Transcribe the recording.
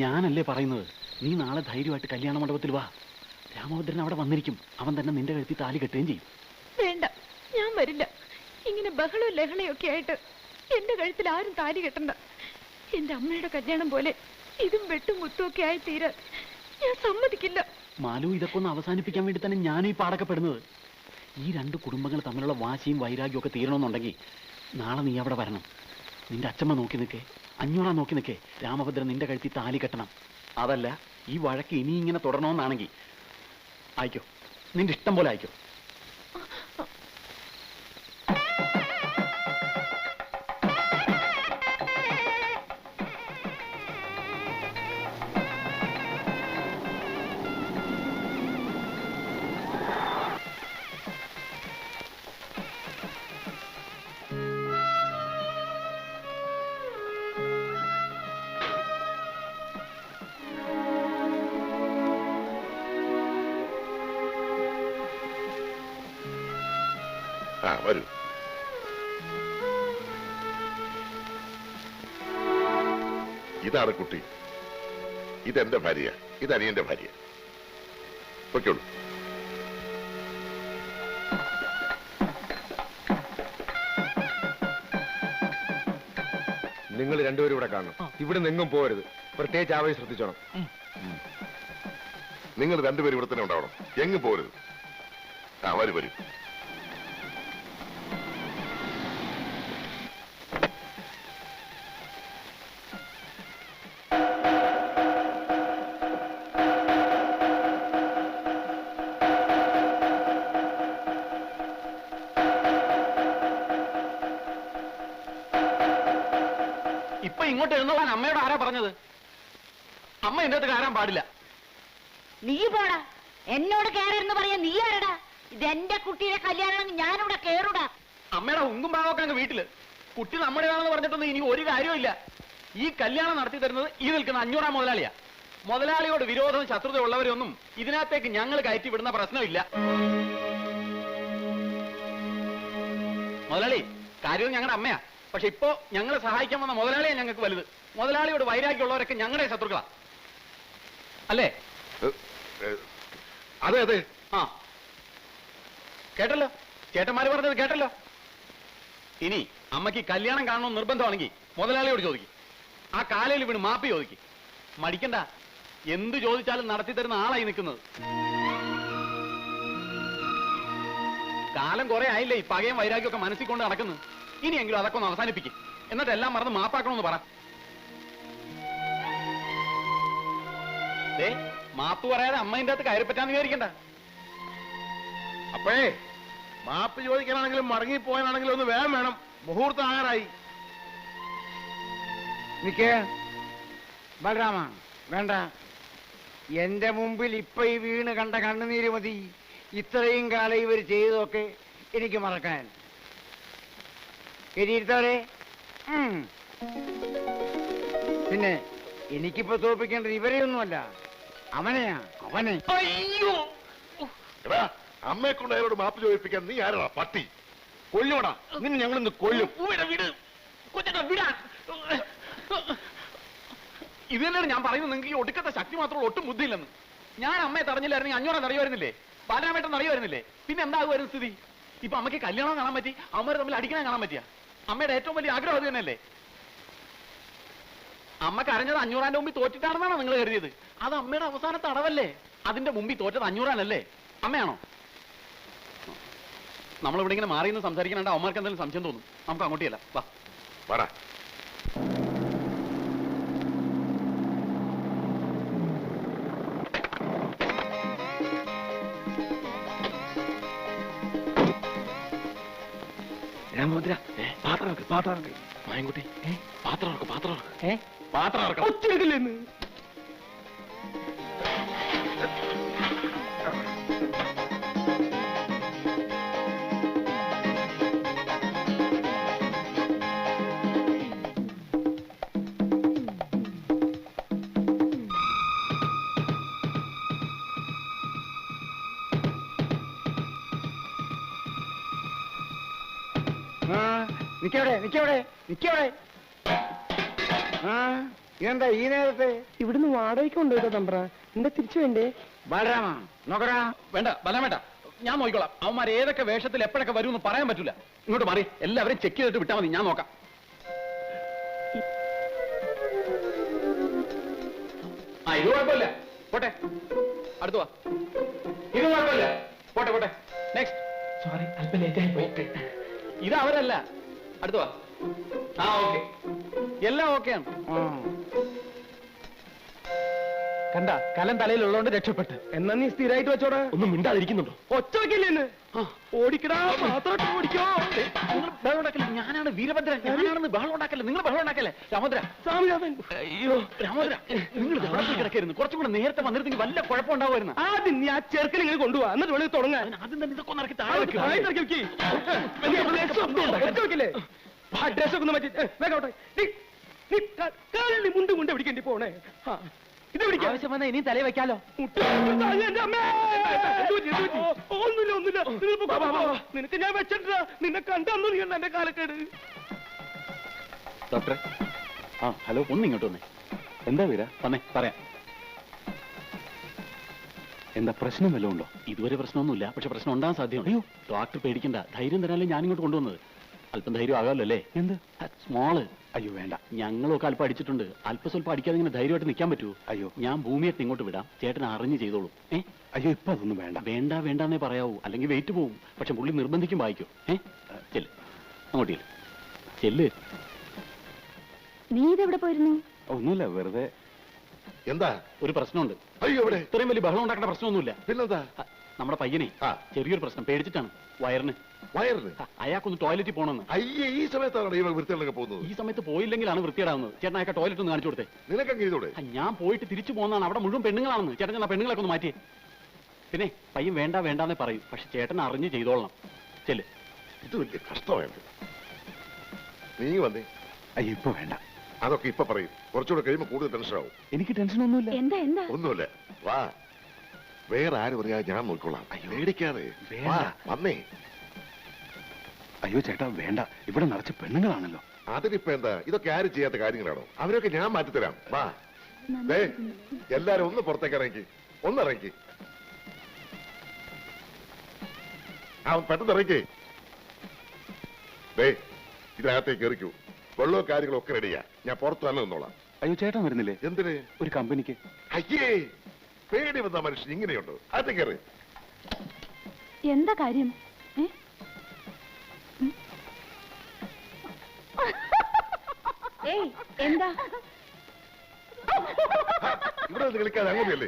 ഞാനല്ലേ പറയുന്നത്, നീ നാളെ ധൈര്യമായിട്ട് കല്യാണ മണ്ഡപത്തിൽ വാ. രാമഭദ്രൻ അവിടെ വന്നിരിക്കും. അവൻ തന്നെ നിന്റെ കഴുത്തി താലി കെട്ടുകയും ചെയ്യും. വേണ്ട, ഞാൻ വരില്ല. ഇങ്ങനെ ബഹളവും ലഹളയൊക്കെ ആയിട്ട് എന്റെ കഴുത്തിൽ ആരും താലി കെട്ടണ്ട. എന്റെ അമ്മയുടെ കല്യാണം പോലെ ഇതും വെട്ടും മുട്ടുമൊക്കെ ആയി തീരാൻ ഞാൻ സമ്മതിക്കില്ല. മാലു, ഇതൊക്കെ ഒന്ന് അവസാനിപ്പിക്കാൻ വേണ്ടി തന്നെ ഞാനും ഈ പാടക്കപ്പെടുന്നത്. ഈ രണ്ട് കുടുംബങ്ങൾ തമ്മിലുള്ള വാശിയും വൈരാഗ്യവും ഒക്കെ തീരണമെന്നുണ്ടെങ്കിൽ നാളെ നീ അവിടെ വരണം. നിന്റെ അച്ഛമ്മ നോക്കി നിൽക്കേ, അഞ്ഞൂറാ നോക്കി നിൽക്കേ, രാമഭദ്രൻ നിന്റെ കഴുത്തി താലി കെട്ടണം. അതല്ല ഈ വഴക്ക് ഇനി ഇങ്ങനെ തുടരണമെന്നാണെങ്കിൽ ആയിക്കോ, നിന്റെ ഇഷ്ടം പോലെ ആയിക്കോ. വരൂ. ഇതാണ് കുട്ടി, ഇതെന്റെ ഭാര്യ, ഇത് അനിയന്റെ ഭാര്യ. പൊയ്ക്കോളൂ. നിങ്ങൾ രണ്ടുപേരും ഇവിടെ കാണണം. ഇവിടെ നിങ്ങും പോകരുത്. പ്രത്യേകിച്ച് ആവേശം ശ്രദ്ധിച്ചോണം. നിങ്ങൾ രണ്ടുപേരും ഇവിടെ തന്നെ ഉണ്ടാവണം, എങ്ങും പോകരുത്. വരൂ വരൂ. ഇപ്പൊ ഇങ്ങോട്ട് എഴുന്നള്ളാൻ അമ്മയോട് ആരാ പറഞ്ഞത്? അമ്മ എന്റെ അടുത്ത് കയറാൻ പാടില്ല. നീ പോടാ, എന്നോട് കയറെന്ന് പറയാ. നീ ആരടാ? ഇതെന്റെ കുട്ടിയുടെ കല്യാണം, ഞാനിവിടെ കേറൂടാ. അമ്മയുടെ ഉങ്കും ഭാഗമൊക്കെ അങ്ങ് വീട്ടില്. കുട്ടി നമ്മുടേതാണെന്ന് പറഞ്ഞിട്ടൊന്നും ഇനി ഒരു കാര്യമില്ല. ഈ കല്യാണം നടത്തി തരുന്നത് ഈ നിൽക്കുന്ന അഞ്ഞൂറാം മുതലാളിയാ. മുതലാളിയോട് വിരോധവും ശത്രുത ഉള്ളവരൊന്നും ഇതിനകത്തേക്ക് ഞങ്ങൾ കയറ്റി വിടുന്ന പ്രശ്നമില്ല. മുതലാളി, കാര്യം ഞങ്ങളുടെ അമ്മയാ. പക്ഷെ ഇപ്പോ ഞങ്ങളെ സഹായിക്കാൻ വന്ന മുതലാളിയാ ഞങ്ങൾക്ക് വലുത്. മുതലാളിയോട് വൈരാഗ്യമുള്ളവരൊക്കെ ഞങ്ങളുടെ ശത്രുക്കളാ, അല്ലേ? അതെ അതെ. ആ, കേട്ടല്ലോ, ചേട്ടന്മാര് പറഞ്ഞത് കേട്ടല്ലോ. ഇനി അമ്മയ്ക്ക് കല്യാണം കാണണമെന്ന് നിർബന്ധമാണെങ്കിൽ മുതലാളിയോട് ചോദിക്കും. ആ കാലയിൽ വീണ് മാപ്പി ചോദിക്കും. മടിക്കണ്ട, എന്ത് ചോദിച്ചാലും നടത്തി തരുന്ന ആളായി നിൽക്കുന്നത്. കാലം കുറെ ആയില്ലേ ഈ പകയും വൈരാഗ്യമൊക്കെ മനസ്സിൽ കൊണ്ട് നടക്കുന്നത്. ഇനിയെങ്കിലും അതൊക്കെ ഒന്ന് അവസാനിപ്പിക്കും. എന്നിട്ട് എല്ലാം മറന്ന് മാപ്പാക്കണമെന്ന് പറ. മാപ്പ് പറയാതെ അമ്മേന്റെ അകത്ത് കയറി പറ്റാന്ന് വിചാരിക്കണ്ട. അപ്പോഴേ മാപ്പ് ചോദിക്കാനാണെങ്കിലും മടങ്ങിപ്പോയാനാണെങ്കിലും ഒന്ന് വേഗം വേണം. മുഹൂർത്തം ആകാറായി. നിക്കേ ബലരാമ, വേണ്ട. എന്റെ മുമ്പിൽ ഇപ്പൊ ഈ വീണ് കണ്ട കണ്ണുനീര് മതി ഇത്രയും കാലം ഇവർ ചെയ്തതൊക്കെ എനിക്ക് മറക്കാൻ. എരിയിരുത്തവരെ. പിന്നെ എനിക്കിപ്പോ തോൽപ്പിക്കേണ്ടത് ഇവരെയൊന്നുമല്ല, അവനെയാ, അവനെ. അയ്യോ, അമ്മയെ കൊണ്ട് അയാളോട് മാപ്പ് ചോദിപ്പിക്കാൻ നീ ആരാ? പട്ടി കൊല്ലുവടാ, നിന്നെ ഞങ്ങളിന്ന് കൊല്ലും. ഇത് തന്നെയാണ് ഞാൻ പറയുന്നത്. നിങ്ങൾക്ക് ഈ ഒടുക്കത്തെ ശക്തി മാത്രമുള്ള ഒട്ടും ബുദ്ധിയില്ലെന്ന്. ഞാൻ അമ്മയെ തടഞ്ഞില്ലായിരുന്നെങ്കിൽ അഞ്ഞൂറാം അറിയുമായിരുന്നില്ലേ, ബാലരാമേട്ടൻ അറിയുമായിരുന്നില്ലേ? പിന്നെ എന്താകുമായിരുന്നു സ്ഥിതി? ഇപ്പൊ അമ്മയ്ക്ക് കല്യാണം കാണാൻ പറ്റി, അമ്മ തമ്മിൽ അടിക്കണം കാണാൻ പറ്റിയ? അമ്മയുടെ ഏറ്റവും വലിയ ആഗ്രഹം അത് തന്നെയല്ലേ? അമ്മ കരഞ്ഞത് അഞ്ഞൂറാന്റെ മുമ്പിൽ തോറ്റിട്ടാണെന്നാണോ നിങ്ങൾ കരുതിയത്? അത് അമ്മയുടെ അവസാനത്തെ അടവല്ലേ? അതിന്റെ മുമ്പിൽ തോറ്റത് അഞ്ഞൂറാനല്ലേ? അമ്മയാണോ? നമ്മളിവിടെ ഇങ്ങനെ മാറി നിന്ന് സംസാരിക്കണ അമ്മമാർക്ക് എന്തെങ്കിലും സംശയം തോന്നും. നമുക്ക് അങ്ങോട്ടിയല്ല, വാ. രാമഭദ്ര, പാത്രം ഇറക്ക്, പാത്രം ഇറക്ക്. മായൻകുട്ടി, പാത്രം ഇറക്ക്, പാത്രം ഇറക്ക്. പാത്രം ഇറക്കാം. ഒച്ചെടുക്കില്ലെന്ന്. നിക്കവിടെ, നിക്കവിടെ, നിക്കവിടെ. ഇതെന്താ ഈ നേരത്തെ? ഇവിടുന്ന് വാടകയ്ക്ക് കൊണ്ടുപോയിട്ടോ തമ്പ്ര. എന്താ തിരിച്ചു വേണ്ടേ? ബാലരാമ നോക്കടാ. വേണ്ട ബലം വേണ്ട, ഞാൻ നോക്കിക്കോളാം. അവന്മാർ ഏതൊക്കെ വേഷത്തിൽ എപ്പോഴൊക്കെ വരുമെന്ന് പറയാൻ പറ്റൂല. ഇങ്ങോട്ട് മാറി, എല്ലാവരും ചെക്ക് ചെയ്തിട്ട് വിട്ടാൽ മതി, ഞാൻ നോക്കാം. ആ ഇത് കുഴപ്പമില്ല, പോട്ടെ. അടുത്തു വാ. ഇത് കുഴപ്പമില്ല, പോട്ടെ പോട്ടെ. നെക്സ്റ്റ്. സോറി, അല്പം ലേറ്റ് ആയി പോയി. ഇത് അവരല്ല, അടുത്തു വാ. ആ ഓക്കെ, എല്ലാം ഓക്കെയാണ്. കണ്ട, കലം തലയിലുള്ളതുകൊണ്ട് രക്ഷപ്പെട്ട്. എന്നാ നീ സ്ഥിരമായിട്ട് വെച്ചോടാ. ഒന്നും മിണ്ടാതിരിക്കുന്നുണ്ടോ? ഒച്ച വെക്കില്ലേന്ന്. ഓടിക്കടാ, മാത്രമായിട്ട് ഓടിക്കോ. നിങ്ങൾ ബഹളം ഉണ്ടാക്കല്ലേ, ഞാനാണ് വീരഭദ്രൻ, ഞാനാണെന്ന് ബഹളം ഉണ്ടാക്കല്ലേ, നിങ്ങൾ ബഹളം ഉണ്ടാക്കല്ലേ. രാമോദ്ര, സ്വാമിനാഥൻ. അയ്യോ രാമോദ്ര, നിങ്ങൾ വെള്ളത്തിൽ കിടക്കായിരുന്നു. കുറച്ചും കൂടെ നേരത്തെ വന്നിരുന്നെങ്കിൽ വല്ല കുഴപ്പമുണ്ടാവുമായിരുന്നു. ആദ്യം നീ ആ ചെറുക്കൽ ഇങ്ങനെ കൊണ്ടുപോവാ, എന്നിട്ട് വേണമെങ്കിൽ തുടങ്ങാൻ. ആദ്യം തന്നെ ഇതൊക്കെ ഒന്ന് ഇറക്കി താഴെ വെക്ക്. വെക്കില്ലേ? ആ ഡ്രസ് ഒക്കെ ഒന്ന് മാറ്റി വേഗോട്ടെ. മുണ്ട് മുണ്ട് പിടിക്കേണ്ടി പോണേ. ഇത് പിടിക്കാം. ആവശ്യം വന്നാൽ ഇനിയും തലയിൽ വെക്കാലോ. ഒന്നുമില്ല ഒന്നുമില്ല. നിനക്ക് ഞാൻ വെച്ചിട്ടാ, നിന്നെ കണ്ടന്നു നീ എന്റെ കാലക്കേട്. ഡോക്ടറെ, ആ ഹലോ, ഒന്ന് ഇങ്ങോട്ട് വന്നേ. എന്താ വീര? വന്നേ പറയാം. എന്താ പ്രശ്നം വല്ലതും ഉണ്ടോ? ഇതുവരെ പ്രശ്നമൊന്നുമില്ല, പക്ഷെ പ്രശ്നം ഉണ്ടാകാൻ സാധ്യതയുണ്ട്. അയ്യോ ഡോക്ടർ പേടിക്കണ്ട, ധൈര്യം തരാനല്ലേ ഞാനിങ്ങോട്ട് കൊണ്ടുവന്നത്. അല്പം ധൈര്യം ആകാമല്ലോ അല്ലേ? എന്ത് സ്മോള്? അയ്യോ വേണ്ട, ഞങ്ങളൊക്കെ അല്പം അടിച്ചിട്ടുണ്ട്. അല്പം സ്വല്പം അടിക്കാതെ ഇങ്ങനെ ധൈര്യമായിട്ട് നിൽക്കാൻ പറ്റുമോ? അയ്യോ ഞാൻ ഭൂമിയായിട്ട് ഇങ്ങോട്ട് വിടാം, ചേട്ടൻ അറിഞ്ഞ് ചെയ്തോളൂ. അയ്യോ ഇപ്പൊ അതൊന്നും വേണ്ട. വേണ്ട വേണ്ടെന്നേ പറയാവൂ, അല്ലെങ്കിൽ വെയിറ്റ് പോവും. പക്ഷെ പുള്ളി നിർബന്ധിക്കും വായിക്കും. ചെല്ല്, അങ്ങോട്ട് ചെല്ല്. നീ ഇതെവിടെ പോയിരുന്നു? ഒന്നുമില്ല, വെറുതെ. എന്താ? ഒരു പ്രശ്നമുണ്ട്. അയ്യോ ഇവിടെ ഇത്രയും വലിയ ബഹളം ഉണ്ടാക്കേണ്ട പ്രശ്നമൊന്നുമില്ല. പിന്നെന്താ? നമ്മുടെ പയ്യനെ ചെറിയൊരു പ്രശ്നം, പേടിച്ചിട്ടാണ്. വയറിന് അയാൾക്കൊന്ന് ടോയ്ലറ്റിൽ പോകണമെന്ന്. അയ്യേ, ഈ സമയത്താണ് ഇവ വൃത്തികളൊക്കെ പോകുന്നത്. ഈ സമയത്ത് പോയില്ലെങ്കിലാണ് വൃത്തിയിടാവുന്നത്. ചേട്ടൻ അയാൾക്ക് ടോയ്ലറ്റ് ഒന്ന് കാണിച്ചു കൊടുത്തേ. നിനക്കങ്ങ് ചെയ്തോടെ? ഞാൻ പോയിട്ട് തിരിച്ചു പോകുന്നതാണ്, അവിടെ മുഴുവൻ പെണ്ണുങ്ങളാണെന്ന്. ചേട്ടൻ ആ പെണ്ണുങ്ങളൊക്കെ ഒന്ന് മാറ്റിയേ. പിന്നെ പയ്യൻ വേണ്ട വേണ്ടാന്നേ പറയും, പക്ഷെ ചേട്ടൻ അറിഞ്ഞ് ചെയ്തോളണം. ചെല്ല്. ഇത് വലിയ കഷ്ടമാണ്. നീ വന്നേ. അയ്യോ ഇപ്പൊ വേണ്ട, അതൊക്കെ ഇപ്പൊ പറയും. കുറച്ചുകൂടെ കഴിയുമ്പോൾ കൂടുതൽ ടെൻഷൻ ആവും. എനിക്ക് ടെൻഷനൊന്നുമില്ല. എന്താ എന്താ? ഒന്നുമില്ല, വാ. വേറെ ആര് പറയാ, ഞാൻ നോക്കിക്കോളാം. പേടിക്കാതെ വാ, വന്നേ. അയ്യോ ചേട്ടാ വേണ്ട, ഇവിടെ നിറച്ച് പെണ്ണുങ്ങളാണല്ലോ. അതിനിപ്പോ എന്താ? ഇതൊക്കെ ആരും ചെയ്യാത്ത കാര്യങ്ങളാണോ? അവരൊക്കെ ഞാൻ മാറ്റിത്തരാം. വാ. ദേ എല്ലാരും ഒന്ന് പുറത്തേക്ക് ഇറങ്ങി, ഒന്നിറങ്ങി. അവൻ പെട്ടെന്ന് ഇറങ്ങി. ദേ ഇതിനകത്തേക്ക് എറിക്കൂ. വെള്ളവും കാര്യങ്ങളും ഒക്കെ റെഡിയാ. ഞാൻ പുറത്ത് തന്നെ നിന്നോളാം. അയ്യോ ചേട്ടൻ വരുന്നില്ലേ? എന്തിന്? ഒരു കമ്പനിക്ക്. അയ്യേ, പേടി വന്ന മനുഷ്യൻ ഇങ്ങനെയുണ്ടോ? അത് കയറി. എന്താ കാര്യം? ഏയ് എന്താ? ഇവിടെ കളിക്കാതെ അങ്ങനെയല്ലേ?